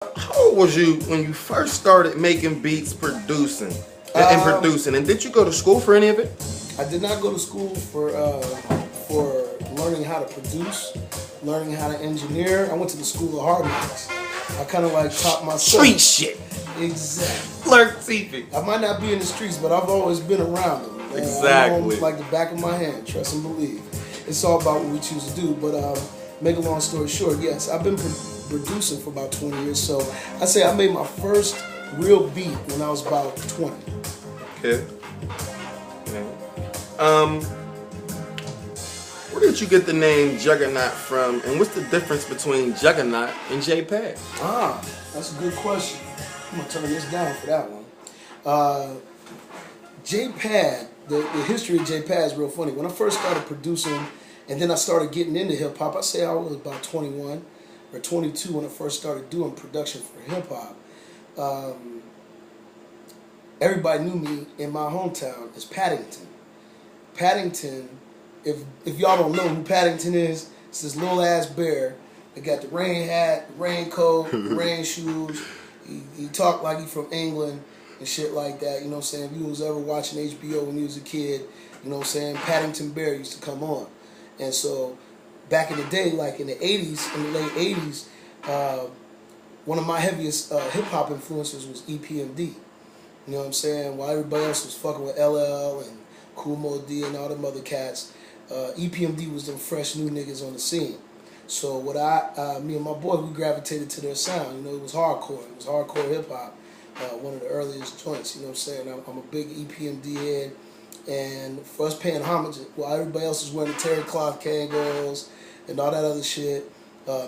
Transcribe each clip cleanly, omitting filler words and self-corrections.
How old was you when you first started making beats, producing, and did you go to school for any of it? I did not go to school for learning how to produce, learning how to engineer. I went to the school of hard knocks. I kind of like taught myself. Street shit. Exactly. Lerk TV. I might not be in the streets, but I've always been around them. Man. Exactly. I know them like the back of my hand. Trust and believe. It's all about what we choose to do. But make a long story short, yes, I've been producing for about 20 years. So I say I made my first real beat when I was about 20. Okay. Where did you get the name Juggernaut from, and what's the difference between Juggernaut and JPEG? That's a good question. I'm gonna turn this down for that one. JPad, the history of JPad is real funny. When I first started producing, and then I started getting into hip hop, I say I was about 21 or 22 when I first started doing production for hip hop. Everybody knew me in my hometown as Paddington. Paddington, if y'all don't know who Paddington is, it's this little ass bear that got the rain hat, the raincoat, the rain shoes. He talked like he from England and shit like that. You know what I'm saying? If you was ever watching HBO when you was a kid, you know what I'm saying? Paddington Bear used to come on. And so back in the day, like in the 80s, in the late 80s, one of my heaviest hip hop influences was EPMD. You know what I'm saying? While everybody else was fucking with LL and Kool Moe D and all them other cats, EPMD was them fresh new niggas on the scene. So me and my boy, we gravitated to their sound. You know, it was hardcore. It was hardcore hip hop. One of the earliest joints. You know what I'm saying? I'm a big EPMD head, and for us paying homage while everybody else is wearing the terry cloth Kangos and all that other shit,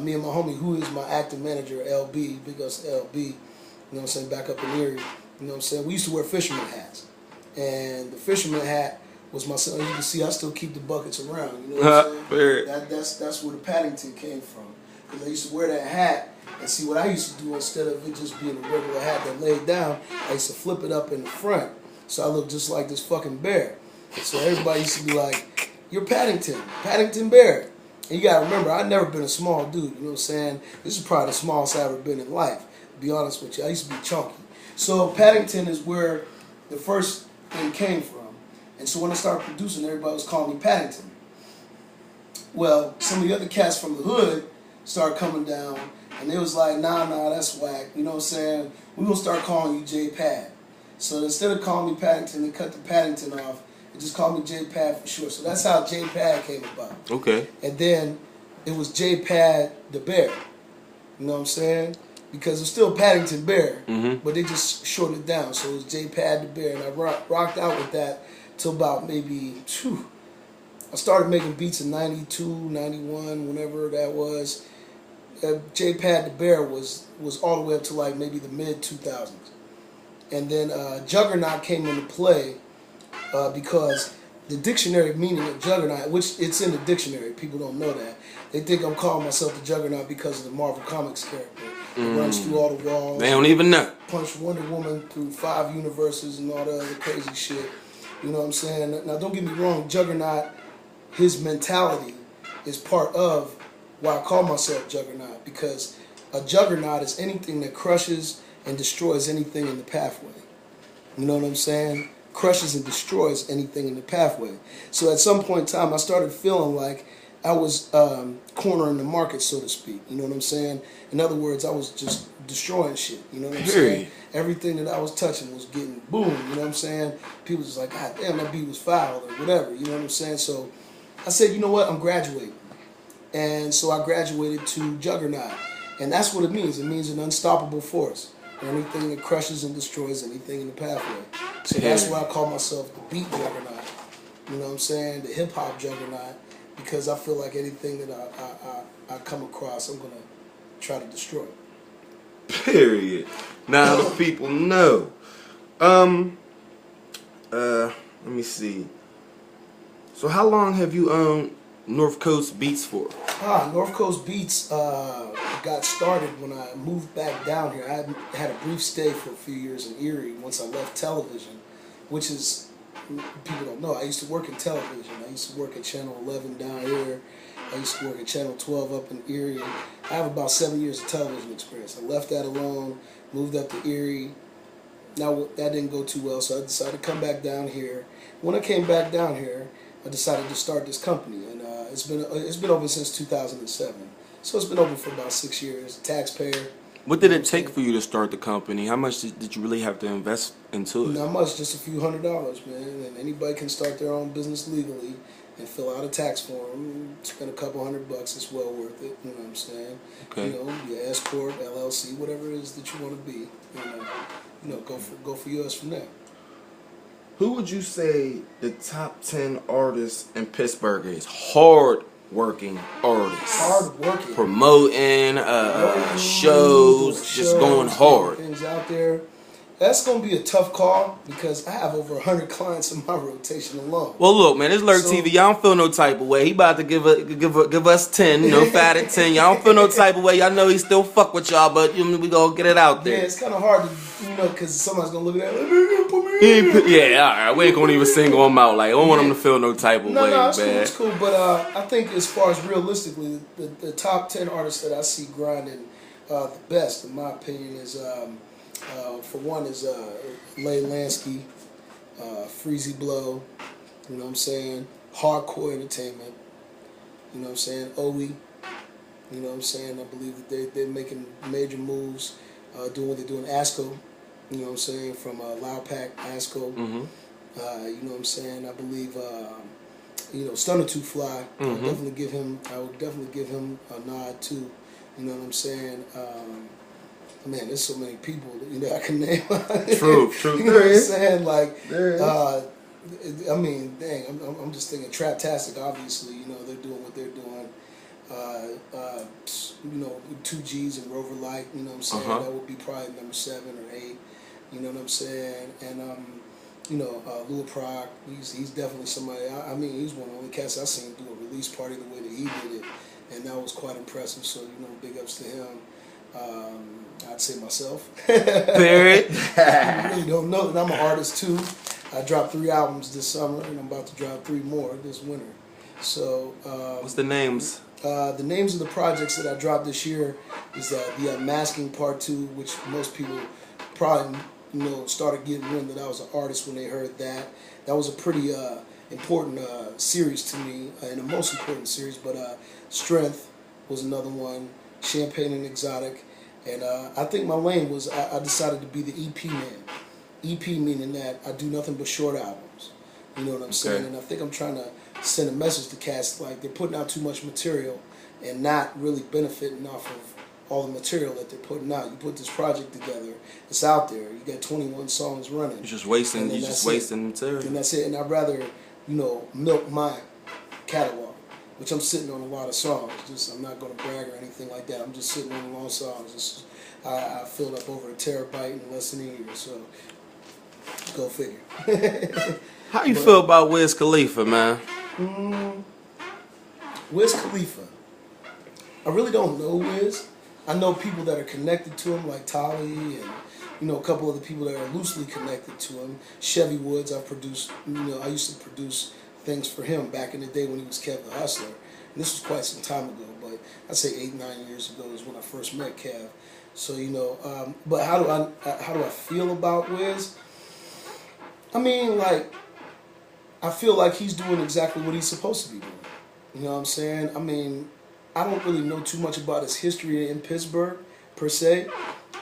me and my homie, who is my acting manager, LB, big ups to LB. You know what I'm saying? Back up in Erie. You know what I'm saying? We used to wear fisherman hats, and the fisherman hat was my son. As you can see, I still keep the buckets around. You know what I'm saying? That's where the Paddington came from. Because I used to wear that hat, and see what I used to do instead of it just being a regular hat that laid down, I used to flip it up in the front, so I looked just like this fucking bear. So everybody used to be like, "You're Paddington, Paddington Bear." And you gotta remember, I've never been a small dude. You know what I'm saying? This is probably the smallest I've ever been in life. To be honest with you, I used to be chunky. So Paddington is where the first thing came from. And so when I started producing, everybody was calling me Paddington. Well, some of the other cats from the hood started coming down, and they was like, nah, that's whack. You know what I'm saying? We're going to start calling you J-Pad. So instead of calling me Paddington, they cut the Paddington off and just called me J-Pad for short. So that's how J-Pad came about. Okay. And then it was J-Pad the Bear. You know what I'm saying? Because it's still Paddington Bear, but they just shortened it down. So it was J-Pad the Bear, and I rocked out with that till about maybe, I started making beats in 92, 91, whenever that was. J-Pad the Bear was all the way up to like maybe the mid-2000s. And then Juggernaut came into play because the dictionary meaning of Juggernaut, which it's in the dictionary, people don't know that. They think I'm calling myself the Juggernaut because of the Marvel Comics character. It runs through all the walls. They don't even know. Punched Wonder Woman through 5 universes and all the other crazy shit. You know what I'm saying? Now, don't get me wrong, Juggernaut, his mentality is part of why I call myself Juggernaut, because a Juggernaut is anything that crushes and destroys anything in the pathway. You know what I'm saying? Crushes and destroys anything in the pathway. So at some point in time, I started feeling like I was cornering the market, so to speak. You know what I'm saying? In other words, I was just destroying shit. You know what I'm saying? Everything that I was touching was getting boom. You know what I'm saying? People just like, God damn, that beat was foul or whatever. You know what I'm saying? So I said, you know what? I'm graduating. And so I graduated to Juggernaut. And that's what it means. It means an unstoppable force. Anything that crushes and destroys anything in the pathway. So that's why I call myself the beat Juggernaut. You know what I'm saying? The hip hop Juggernaut. Because I feel like anything that I come across, I'm going to try to destroy. Period. Now the people know. Let me see. So how long have you owned North Coast Beats for? North Coast Beats got started when I moved back down here. I had a brief stay for a few years in Erie once I left television, which is people don't know, I used to work in television. I used to work at Channel 11 down here. I used to work at Channel 12 up in Erie. I have about 7 years of television experience. I left that alone, moved up to Erie. Now that didn't go too well, so I decided to come back down here. When I came back down here, I decided to start this company, and it's been open since 2007. So it's been open for about 6 years. Taxpayer. What did it take for you to start the company? How much did you really have to invest into it? Not much, just a few $100s, man. And anybody can start their own business legally and fill out a tax form. Spend a couple $100, it's well worth it. You know what I'm saying? Okay. You know, your S corp, LLC, whatever it is that you want to be. Go for yours from there. Who would you say the top 10 artists in Pittsburgh is? Hard-working artists. Hard-working. Promoting, shows, just going hard. Things out there. That's going to be a tough call because I have over 100 clients in my rotation alone. Well, look, man, it's Lerk TV. Y'all don't feel no type of way. He about to give us 10, 5 to 10. Y'all don't feel no type of way. Y'all know he still fuck with y'all, but we gonna get it out there. Yeah, it's kind of hard to, because somebody's going to look at that put me in. Yeah, all right. We ain't gonna even single him out. Like, I don't want him to feel no type of way, No, man. it's cool. But I think as far as realistically, the top 10 artists that I see grinding the best, in my opinion, is for one is Lay Lansky, Freezy Blow, you know what I'm saying, Hardcore Entertainment, you know what I'm saying, OE, you know what I'm saying. I believe that they're making major moves, doing what they're doing. ASCO, you know what I'm saying, from Loud Pack, ASCO, you know what I'm saying. I believe Stunner Too Fly. I would definitely give him a nod too. You know what I'm saying. Man, there's so many people I can name. True. You know what I'm saying? Like, I mean, dang, I'm just thinking Traptastic. Obviously, they're doing what they're doing. 2Gs and Rover Light. You know what I'm saying? That would be probably number 7 or 8. You know what I'm saying? And Lil Proc. He's definitely somebody. I mean, he's one of the only cats I seen do a release party the way that he did it, and that was quite impressive. So big ups to him. I'd say myself. Period. You really don't know that I'm an artist too. I dropped 3 albums this summer, and I'm about to drop 3 more this winter. So, what's the names? The names of the projects that I dropped this year is the Unmasking Part 2, which most people probably started getting wind that I was an artist when they heard that. That was a pretty important series to me, and the most important series. But Strength was another one. Champagne and Exotic, and I think my lane was I decided to be the EP man. EP meaning that I do nothing but short albums. You know what I'm saying? And I think I'm trying to send a message to cats like they're putting out too much material and not really benefiting off of all the material that they're putting out. You put this project together, it's out there. You got 21 songs running. You're just wasting. You're just wasting material. And that's it. And I'd rather milk my catalog. Which I'm sitting on a lot of songs. I'm not going to brag or anything like that. I'm just sitting on a lot of songs. I filled up over 1 terabyte in less than a year. So go figure. How you feel about Wiz Khalifa, man? Wiz Khalifa. I really don't know Wiz. I know people that are connected to him, like Tali and a couple other people that are loosely connected to him. Chevy Woods. I used to produce things for him back in the day when he was Kev the Hustler. And this was quite some time ago, but I'd say 8-9 years ago is when I first met Kev. So but how do I feel about Wiz? I mean, like, I feel like he's doing exactly what he's supposed to be doing. You know what I'm saying? I mean, I don't really know too much about his history in Pittsburgh per se.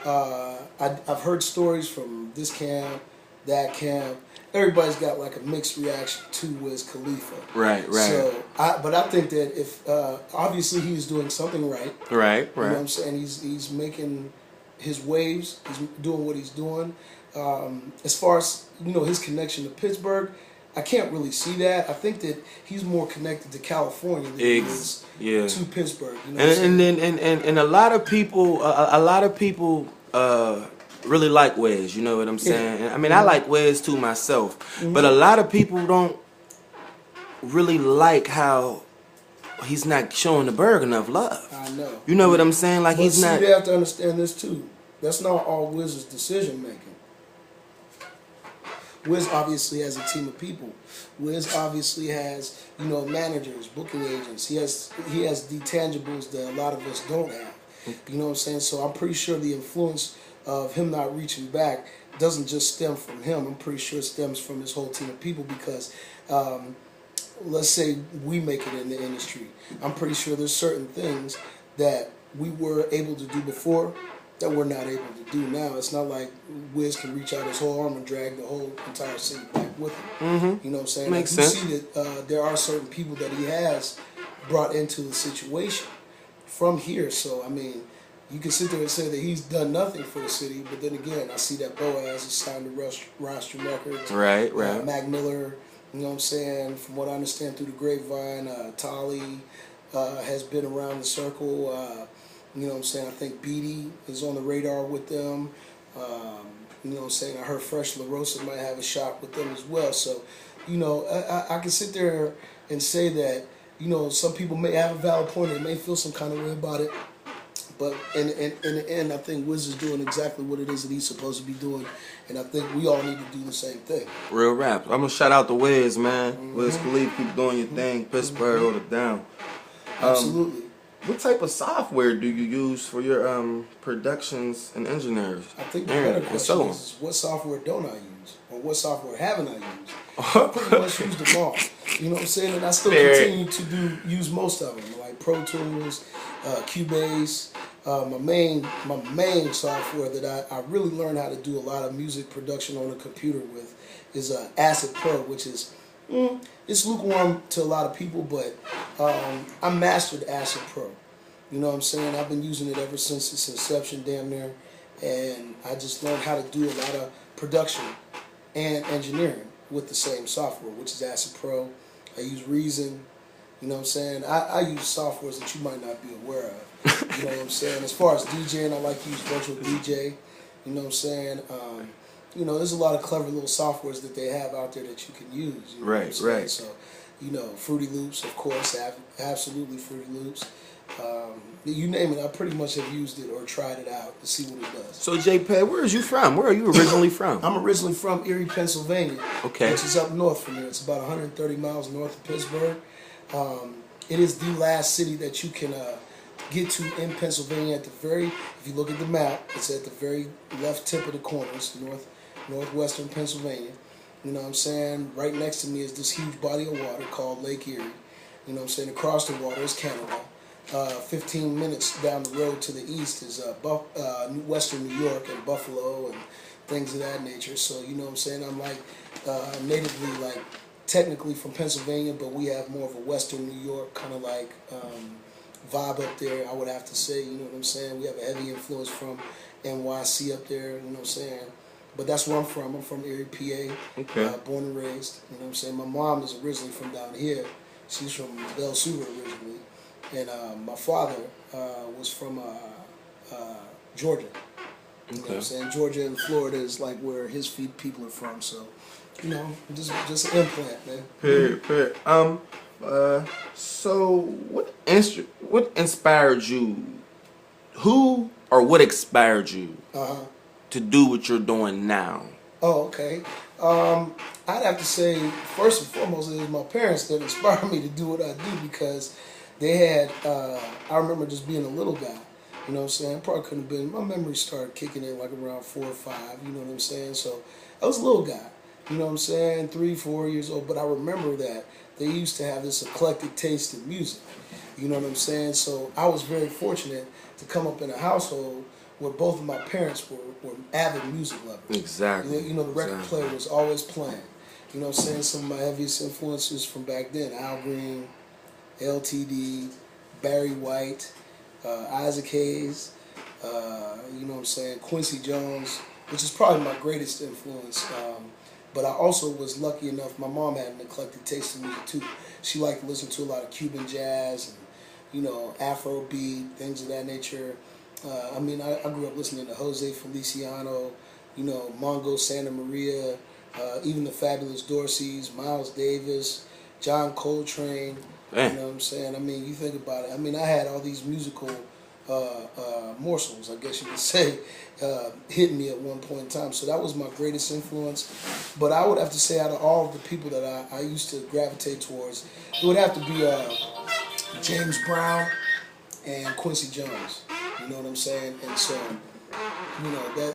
I've heard stories from this camp, that camp. Everybody's got like a mixed reaction to Wiz Khalifa. Right. So, but I think that if obviously he's doing something right. Right. You know what I'm saying? He's making his waves. He's doing what he's doing. As far as his connection to Pittsburgh, I can't really see that. I think that he's more connected to California than he is to Pittsburgh. You know and a lot of people really like Wiz, you know what I'm saying? I mean, I like Wiz too myself, but a lot of people don't really like how he's not showing the Berg enough love. I know. You know what I'm saying? Like, he's not. You have to understand this too. That's not all Wiz's decision making. Wiz obviously has a team of people. Wiz obviously has, you know, managers, booking agents. He has the tangibles that a lot of us don't have. You know what I'm saying? So I'm pretty sure the influence of him not reaching back doesn't just stem from him. I'm pretty sure it stems from his whole team of people because let's say we make it in the industry. I'm pretty sure there's certain things that we were able to do before that we're not able to do now. It's not like Wiz can reach out his whole arm and drag the whole entire city back with him. Mm-hmm. You know what I'm saying? Makes you sense. see that there are certain people that he has brought into the situation from here. So, I mean, you can sit there and say that he's done nothing for the city, but then again, I see that Boaz is signed to Rostrum Records. Right. Mac Miller, you know what I'm saying? From what I understand through the grapevine, Tali has been around the circle. You know what I'm saying? I think Beatty is on the radar with them. You know what I'm saying? I heard Fresh La Rosa might have a shot with them as well. So, you know, I can sit there and say that, you know, some people may have a valid point and may feel some kind of way about it. But in the end, I think Wiz is doing exactly what it is that he's supposed to be doing. And I think we all need to do the same thing. Real rap. I'm going to shout out the Wiz, man. Wiz Khalif, keep doing your thing. Pittsburgh, hold it down. Absolutely. What type of software do you use for your productions and engineers? I think the better question is what software don't I use? Or what software haven't I used? I pretty much used them all. You know what I'm saying? And I still continue to use most of them, like Pro Tools, Cubase. My main software that I really learned how to do a lot of music production on a computer with is Acid Pro, which is it's lukewarm to a lot of people, but I mastered Acid Pro. You know what I'm saying? I've been using it ever since its inception, damn near, and I just learned how to do a lot of production and engineering with the same software, which is Acid Pro. I use Reason. You know what I'm saying? I use softwares that you might not be aware of. You know what I'm saying? As far as DJing, I like to use Virtual DJ. You know what I'm saying? You know, there's a lot of clever little softwares that they have out there that you can use. You know what I'm saying? So, you know, Fruity Loops, of course, absolutely Fruity Loops. You name it, I pretty much have used it or tried it out to see what it does. So, JP, where are you from? Where are you originally from? I'm originally from Erie, Pennsylvania, okay, which is up north from here. It's about 130 miles north of Pittsburgh. It is the last city that you can get to in Pennsylvania. If you look at the map, it's at the very left tip of the corners, northwestern Pennsylvania. You know what I'm saying? Right next to me is this huge body of water called Lake Erie. You know what I'm saying? Across the water is Canada. 15 minutes down the road to the east is western New York and Buffalo and things of that nature. So, you know what I'm saying? I'm like natively, like, technically from Pennsylvania, but we have more of a western New York kind of like vibe up there, I would have to say. You know what I'm saying? We have a heavy influence from NYC up there, you know what I'm saying? But that's where I'm from. I'm from Erie, PA, okay. Born and raised. You know what I'm saying? My mom is originally from down here. She's from Belle Suva originally. And my father was from Georgia. You know what I'm saying? Georgia and Florida is like where his people are from. So, you know, just an implant, man. Period. So what inspired you? Who or what inspired you to do what you're doing now? Oh, okay. I'd have to say, first and foremost, it was my parents that inspired me to do what I do because they had, I remember just being a little guy, you know what I'm saying? Probably couldn't have been, my memory started kicking in like around 4 or 5, you know what I'm saying? So I was a little guy, you know what I'm saying? 3, 4 years old, but I remember that they used to have this eclectic taste in music, you know what I'm saying? So I was very fortunate to come up in a household where both of my parents were avid music lovers. Exactly. You know, the record player was always playing. You know what I'm saying? Some of my heaviest influences from back then, Al Green, LTD, Barry White, Isaac Hayes, you know what I'm saying, Quincy Jones, which is probably my greatest influence. But I also was lucky enough, my mom had an eclectic taste in music too. She liked to listen to a lot of Cuban jazz and, you know, Afrobeat, things of that nature. I mean, I grew up listening to Jose Feliciano, you know, Mongo Santa Maria, even the Fabulous Dorseys, Miles Davis, John Coltrane. You know what I'm saying? I mean, you think about it. I mean, I had all these musical morsels, I guess you could say, hit me at one point in time. So that was my greatest influence. But I would have to say, out of all of the people that I used to gravitate towards, it would have to be James Brown and Quincy Jones. You know what I'm saying? And so, that